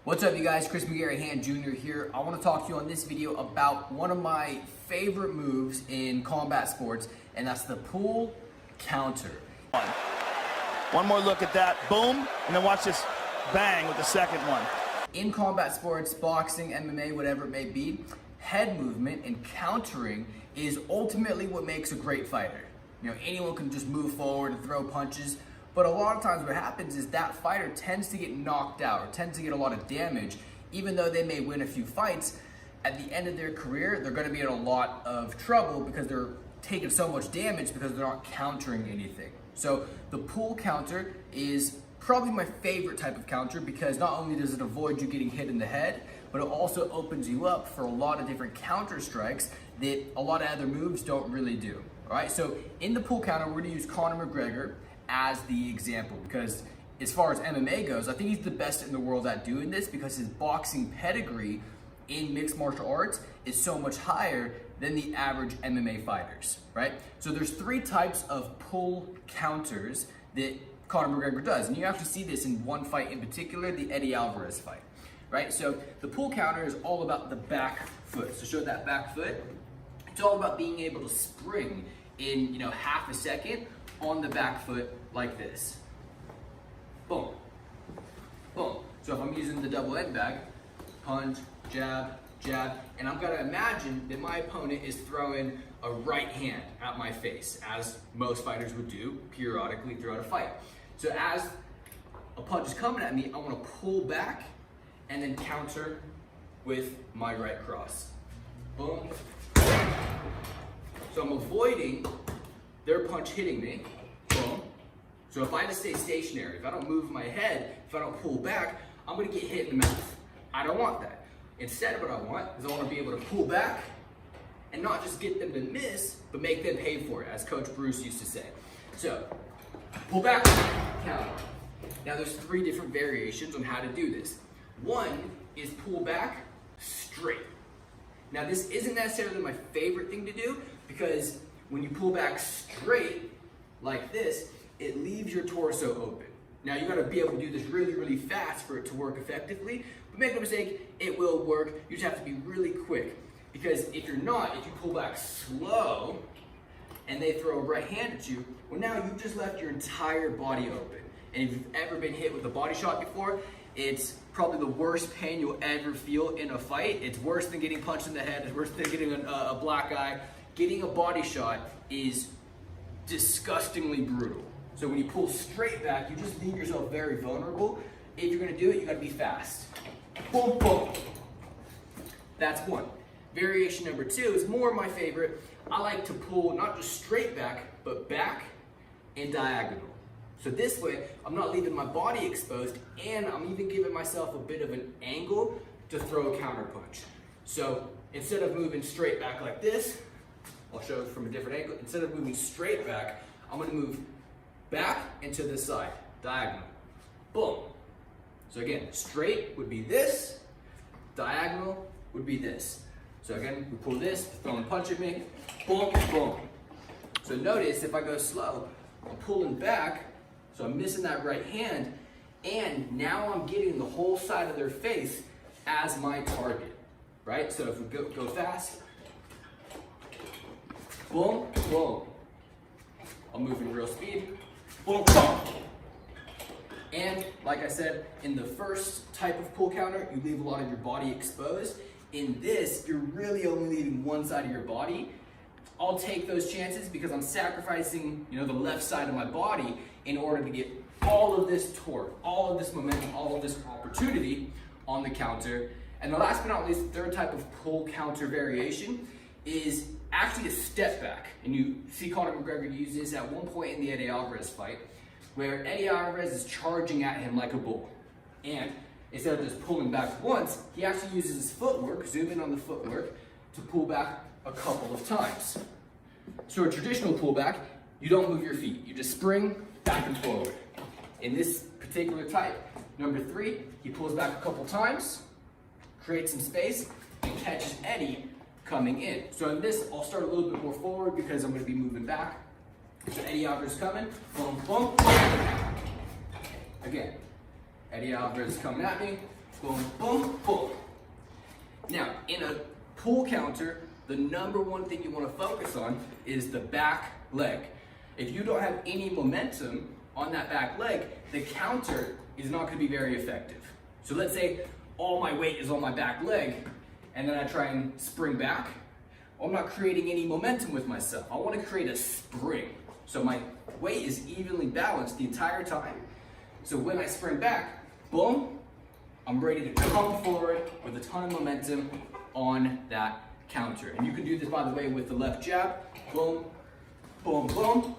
What's up, you guys? Chris McGarry Hand Jr. here. I want to talk to you on this video about one of my favorite moves in combat sports, and that's the pull counter. One more look at that, boom, and then watch this bang with the second one. In combat sports, boxing, MMA, whatever it may be, head movement and countering is ultimately what makes a great fighter. You know, anyone can just move forward and throw punches, but a lot of times what happens is that fighter tends to get knocked out or tends to get a lot of damage. Even though they may win a few fights, at the end of their career, they're gonna be in a lot of trouble because they're taking so much damage because they're not countering anything. So the pull counter is probably my favorite type of counter because not only does it avoid you getting hit in the head, but it also opens you up for a lot of different counter strikes that a lot of other moves don't really do. All right, so in the pull counter, we're gonna use Conor McGregor as the example because as far as MMA goes, I think he's the best in the world at doing this because his boxing pedigree in mixed martial arts is so much higher than the average MMA fighters, right? So there's three types of pull counters that Conor McGregor does, and you actually see this in one fight in particular, the Eddie Alvarez fight, right? So the pull counter is all about the back foot. So show that back foot. It's all about being able to spring in, half a second on the back foot like this. Boom, boom. So if I'm using the double end bag, punch, jab, jab, and I'm gonna imagine that my opponent is throwing a right hand at my face, as most fighters would do periodically throughout a fight. So as a punch is coming at me, I wanna pull back and then counter with my right cross. Boom. So I'm avoiding their punch hitting me. Boom. So if I just stay stationary, if I don't move my head, if I don't pull back, I'm gonna get hit in the mouth. I don't want that. Instead, what I want is I want to be able to pull back and not just get them to miss, but make them pay for it, as Coach Bruce used to say. So, pull back, counter. Now there's three different variations on how to do this. One is pull back straight. Now this isn't necessarily my favorite thing to do because when you pull back straight like this, it leaves your torso open. Now you gotta be able to do this really, really fast for it to work effectively, but make no mistake, it will work. You just have to be really quick because if you're not, if you pull back slow and they throw a right hand at you, well now you've just left your entire body open. And if you've ever been hit with a body shot before, it's probably the worst pain you'll ever feel in a fight. It's worse than getting punched in the head, it's worse than getting a black eye. Getting a body shot is disgustingly brutal. So when you pull straight back, you just leave yourself very vulnerable. If you're gonna do it, you gotta be fast. Boom, boom. That's one. Variation number two is more my favorite. I like to pull not just straight back, but back and diagonal. So this way, I'm not leaving my body exposed, and I'm even giving myself a bit of an angle to throw a counter punch. So instead of moving straight back like this, I'll show it from a different angle. Instead of moving straight back, I'm gonna move back and to the side, diagonal, boom. So again, straight would be this, diagonal would be this. So again, we pull this, throwing a punch at me, boom, boom. So notice if I go slow, I'm pulling back, so I'm missing that right hand, and now I'm getting the whole side of their face as my target, right? So if we go fast, boom, boom. I'll move in real speed. Boom, boom. And like I said, in the first type of pull counter, you leave a lot of your body exposed. In this, you're really only leaving one side of your body. I'll take those chances because I'm sacrificing, the left side of my body in order to get all of this torque, all of this momentum, all of this opportunity on the counter. And the last but not least, the third type of pull counter variation is actually a step back. And you see Conor McGregor use this at one point in the Eddie Alvarez fight, where Eddie Alvarez is charging at him like a bull. And instead of just pulling back once, he actually uses his footwork, zoom in on the footwork, to pull back a couple of times. So a traditional pullback, you don't move your feet. You just spring back and forward. In this particular type, number three, he pulls back a couple times, creates some space, and catches Eddie coming in. So in this, I'll start a little bit more forward because I'm gonna be moving back. So Eddie Alvarez coming, boom, boom. Again, Eddie Alvarez is coming at me, boom, boom, boom. Now, in a pull counter, the number one thing you want to focus on is the back leg. If you don't have any momentum on that back leg, the counter is not going to be very effective. So let's say all my weight is on my back leg, and then I try and spring back. I'm not creating any momentum with myself. I want to create a spring. So my weight is evenly balanced the entire time. So when I spring back, boom, I'm ready to come forward with a ton of momentum on that counter. And you can do this, by the way, with the left jab, boom, boom, boom.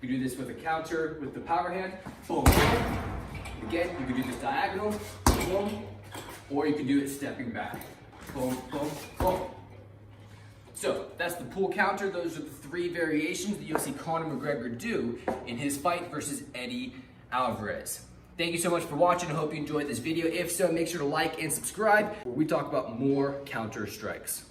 You can do this with a counter with the power hand, boom, boom. Again, you can do this diagonal, boom, or you can do it stepping back, boom, boom, boom. So that's the pull counter. Those are the 3 variations that you'll see Conor McGregor do in his fight versus Eddie Alvarez. Thank you so much for watching. I hope you enjoyed this video. If so, make sure to like and subscribe, where we talk about more counter strikes.